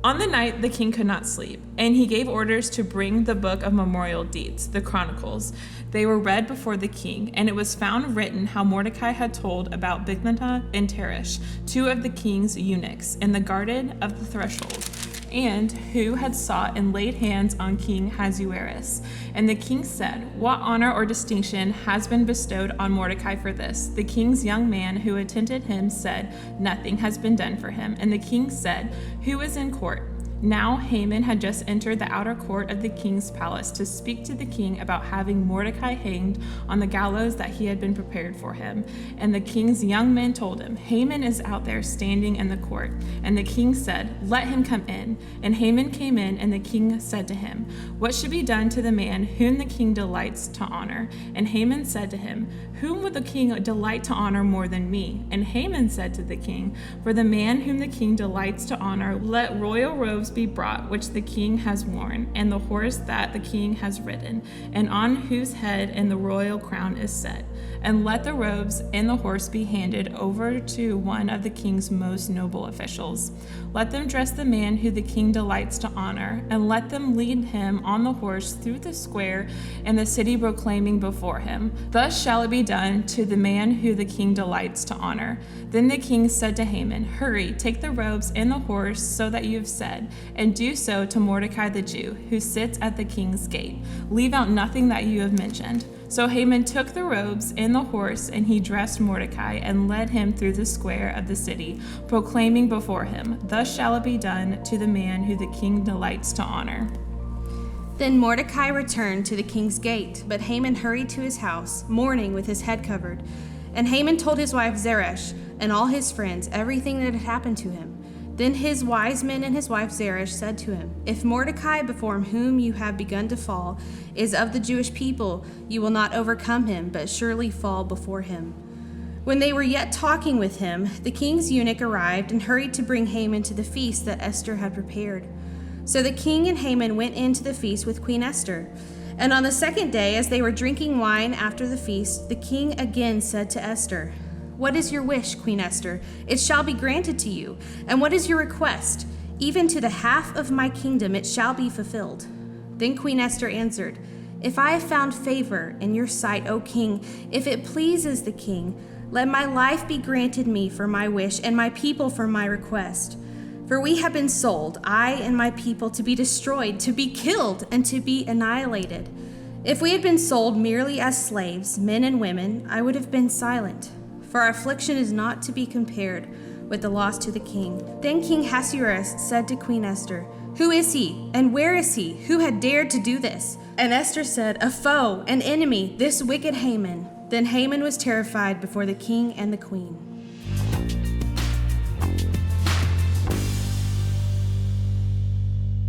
On the night the king could not sleep, and he gave orders to bring the book of memorial deeds, the Chronicles. They were read before the king, and it was found written how Mordecai had told about Bigthana and Teresh, two of the king's eunuchs, in the garden of the threshold, and who had sought and laid hands on King Ahasuerus. And the king said, "What honor or distinction has been bestowed on Mordecai for this?" The king's young man who attended him said, "Nothing has been done for him." And the king said, "Who is in court?" Now Haman had just entered the outer court of the king's palace to speak to the king about having Mordecai hanged on the gallows that he had been prepared for him. And the king's young men told him, "Haman is out there standing in the court." And the king said, "Let him come in." And Haman came in, and the king said to him, "What should be done to the man whom the king delights to honor?" And Haman said to him, "Whom would the king delight to honor more than me?" And Haman said to the king, "For the man whom the king delights to honor, let royal robes be brought, which the king has worn, and the horse that the king has ridden, and on whose head and the royal crown is set. And let the robes and the horse be handed over to one of the king's most noble officials. Let them dress the man who the king delights to honor, and let them lead him on the horse through the square and the city, proclaiming before him, 'Thus shall it be done to the man who the king delights to honor.'" Then the king said to Haman, "Hurry, take the robes and the horse so that you have said, and do so to Mordecai the Jew, who sits at the king's gate. Leave out nothing that you have mentioned." So Haman took the robes and the horse, and he dressed Mordecai and led him through the square of the city, proclaiming before him, "Thus shall it be done to the man who the king delights to honor." Then Mordecai returned to the king's gate, but Haman hurried to his house, mourning with his head covered. And Haman told his wife Zeresh and all his friends everything that had happened to him. Then his wise men and his wife Zeresh said to him, "If Mordecai, before whom you have begun to fall, is of the Jewish people, you will not overcome him, but surely fall before him." When they were yet talking with him, the king's eunuch arrived and hurried to bring Haman to the feast that Esther had prepared. So the king and Haman went in to the feast with Queen Esther. And on the second day, as they were drinking wine after the feast, the king again said to Esther, "What is your wish, Queen Esther? It shall be granted to you. And what is your request? Even to the half of my kingdom it shall be fulfilled." Then Queen Esther answered, "If I have found favor in your sight, O king, if it pleases the king, let my life be granted me for my wish, and my people for my request. For we have been sold, I and my people, to be destroyed, to be killed, and to be annihilated. If we had been sold merely as slaves, men and women, I would have been silent. For our affliction is not to be compared with the loss to the king." Then King Ahasuerus said to Queen Esther, "Who is he, and where is he, who had dared to do this?" And Esther said, "A foe, an enemy, this wicked Haman." Then Haman was terrified before the king and the queen.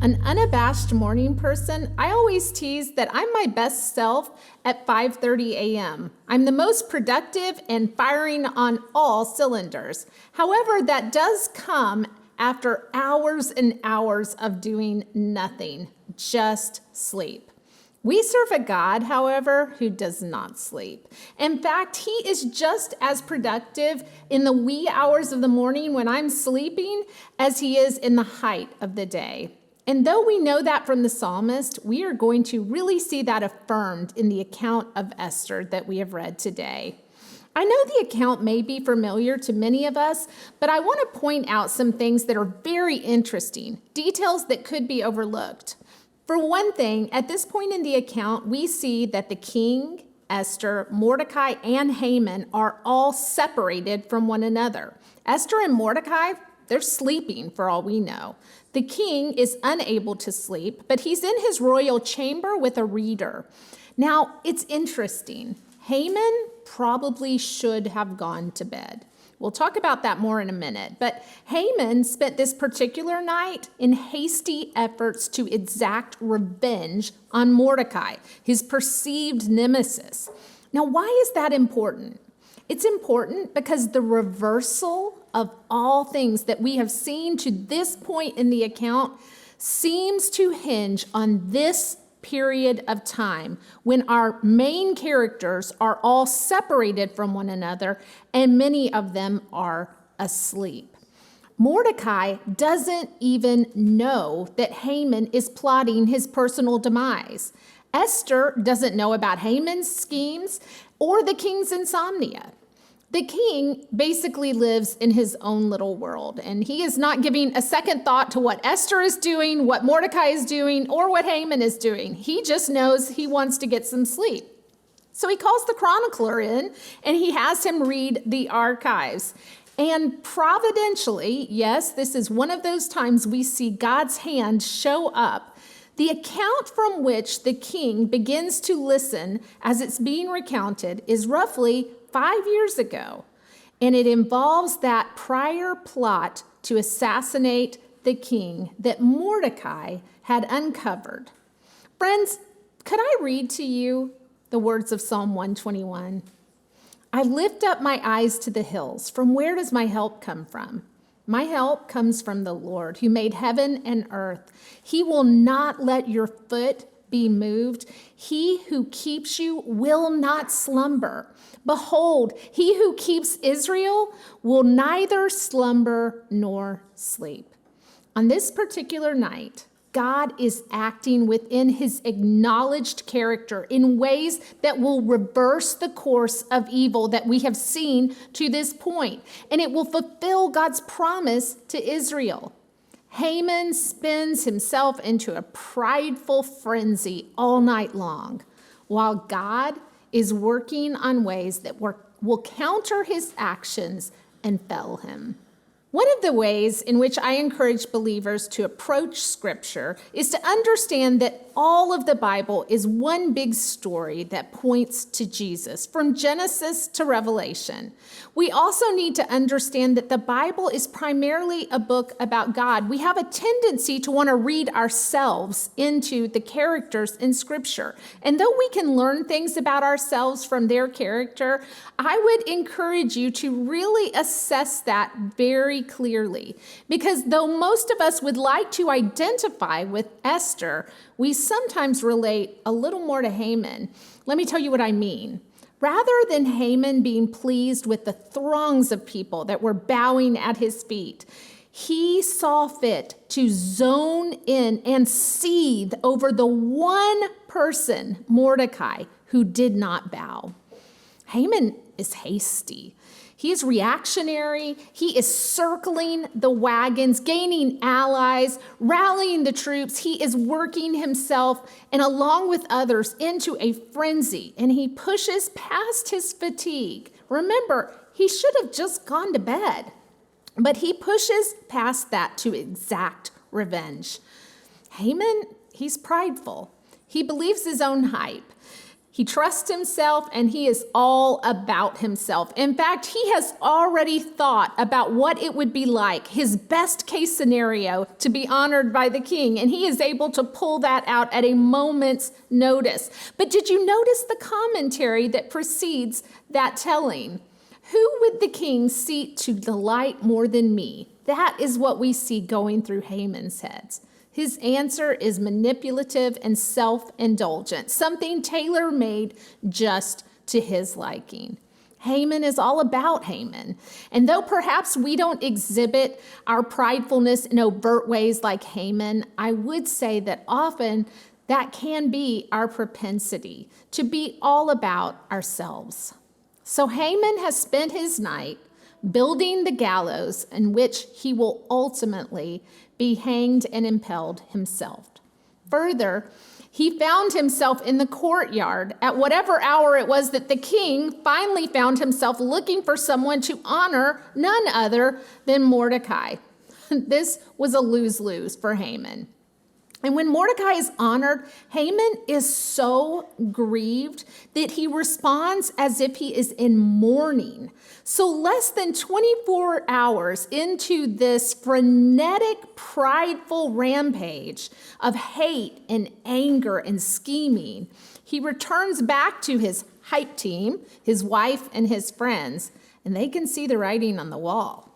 An unabashed morning person, I always tease that I'm my best self at 5:30 a.m. I'm the most productive and firing on all cylinders. However, that does come after hours and hours of doing nothing, just sleep. We serve a God, however, who does not sleep. In fact, he is just as productive in the wee hours of the morning when I'm sleeping as he is in the height of the day. And though we know that from the psalmist, we are going to really see that affirmed in the account of Esther that we have read today. I know the account may be familiar to many of us, but I want to point out some things that are very interesting, details that could be overlooked. For one thing, at this point in the account, we see that the king, Esther, Mordecai, and Haman are all separated from one another. Esther and Mordecai, they're sleeping for all we know. The king is unable to sleep, but he's in his royal chamber with a reader. Now, it's interesting. Haman probably should have gone to bed. We'll talk about that more in a minute. But Haman spent this particular night in hasty efforts to exact revenge on Mordecai, his perceived nemesis. Now, why is that important? It's important because the reversal of all things that we have seen to this point in the account seems to hinge on this period of time when our main characters are all separated from one another and many of them are asleep. Mordecai doesn't even know that Haman is plotting his personal demise. Esther doesn't know about Haman's schemes or the king's insomnia. The king basically lives in his own little world, and he is not giving a second thought to what Esther is doing, what Mordecai is doing, or what Haman is doing. He just knows he wants to get some sleep. So he calls the chronicler in, and he has him read the archives. And providentially, yes, this is one of those times we see God's hand show up. The account from which the king begins to listen as it's being recounted is roughly 5 years ago, and it involves that prior plot to assassinate the king that Mordecai had uncovered. Friends, could I read to you the words of Psalm 121? I lift up my eyes to the hills. From where does my help come from? My help comes from the Lord who made heaven and earth. He will not let your foot be moved. He who keeps you will not slumber. Behold, he who keeps Israel will neither slumber nor sleep. On this particular night, God is acting within his acknowledged character in ways that will reverse the course of evil that we have seen to this point, and it will fulfill God's promise to Israel. Haman spins himself into a prideful frenzy all night long, while God is working on ways that will counter his actions and fell him. One of the ways in which I encourage believers to approach Scripture is to understand that all of the Bible is one big story that points to Jesus, from Genesis to Revelation. We also need to understand that the Bible is primarily a book about God. We have a tendency to want to read ourselves into the characters in Scripture. And though we can learn things about ourselves from their character, I would encourage you to really assess that very clearly. Because though most of us would like to identify with Esther, we sometimes relate a little more to Haman. Let me tell you what I mean. Rather than Haman being pleased with the throngs of people that were bowing at his feet, he saw fit to zone in and seethe over the one person, Mordecai, who did not bow. Haman is hasty. He is reactionary. He is circling the wagons, gaining allies, rallying the troops. He is working himself and along with others into a frenzy, and he pushes past his fatigue. Remember, he should have just gone to bed, but he pushes past that to exact revenge. Haman, he's prideful. He believes his own hype. He trusts himself, and he is all about himself. In fact, he has already thought about what it would be like, his best case scenario, to be honored by the king, and he is able to pull that out at a moment's notice. But did you notice the commentary that precedes that telling? Who would the king seek to delight more than me? That is what we see going through Haman's head. His answer is manipulative and self-indulgent, something tailor-made just to his liking. Haman is all about Haman. And though perhaps we don't exhibit our pridefulness in overt ways like Haman, I would say that often that can be our propensity to be all about ourselves. So Haman has spent his night building the gallows in which he will ultimately be hanged and impaled himself. Further, he found himself in the courtyard at whatever hour it was that the king finally found himself looking for someone to honor none other than Mordecai. This was a lose-lose for Haman. And when Mordecai is honored, Haman is so grieved that he responds as if he is in mourning. So less than 24 hours into this frenetic, prideful rampage of hate and anger and scheming, he returns back to his hype team, his wife and his friends, and they can see the writing on the wall.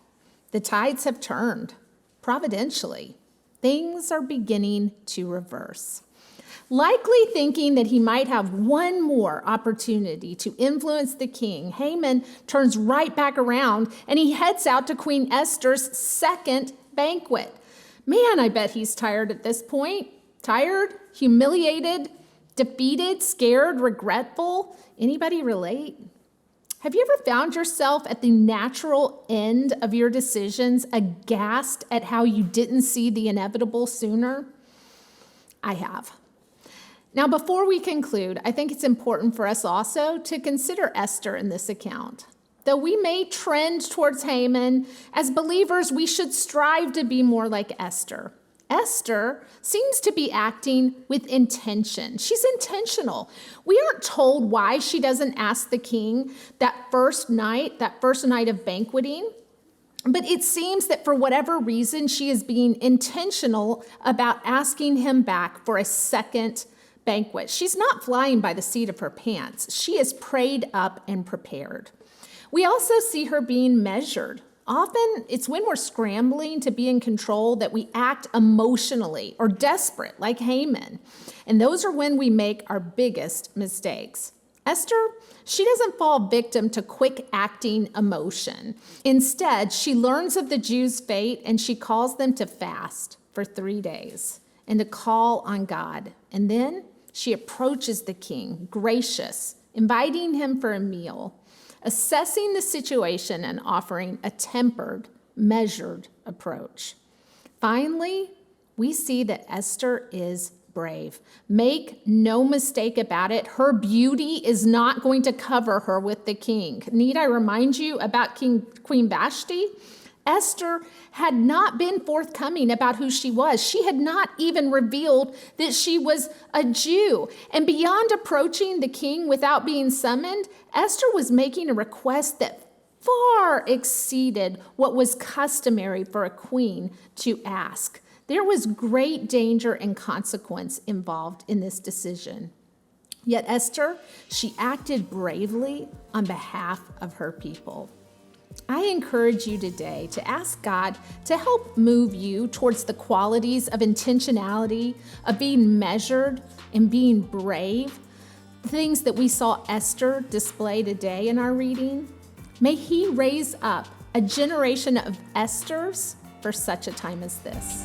The tides have turned, providentially. Things are beginning to reverse. Likely thinking that he might have one more opportunity to influence the king, Haman turns right back around and he heads out to Queen Esther's second banquet. Man, I bet he's tired at this point. Tired, humiliated, defeated, scared, regretful. Anybody relate? Have you ever found yourself at the natural end of your decisions, aghast at how you didn't see the inevitable sooner? I have. Now, before we conclude, I think it's important for us also to consider Esther in this account. Though we may trend towards Haman, as believers, we should strive to be more like Esther. Esther seems to be acting with intention. She's intentional. We aren't told why she doesn't ask the king that first night of banqueting, but it seems that for whatever reason, she is being intentional about asking him back for a second banquet. She's not flying by the seat of her pants. She is prayed up and prepared. We also see her being measured. Often it's when we're scrambling to be in control that we act emotionally or desperate like Haman. And those are when we make our biggest mistakes. Esther, she doesn't fall victim to quick acting emotion. Instead, she learns of the Jews' fate and she calls them to fast for 3 days and to call on God. And then she approaches the king, gracious, inviting him for a meal, assessing the situation and offering a tempered, measured approach. Finally, we see that Esther is brave. Make no mistake about it, her beauty is not going to cover her with the king. Need I remind you about Queen Vashti? Esther had not been forthcoming about who she was. She had not even revealed that she was a Jew. And beyond approaching the king without being summoned, Esther was making a request that far exceeded what was customary for a queen to ask. There was great danger and consequence involved in this decision. Yet Esther, she acted bravely on behalf of her people. I encourage you today to ask God to help move you towards the qualities of intentionality, of being measured and being brave, things that we saw Esther display today in our reading. May He raise up a generation of Esthers for such a time as this.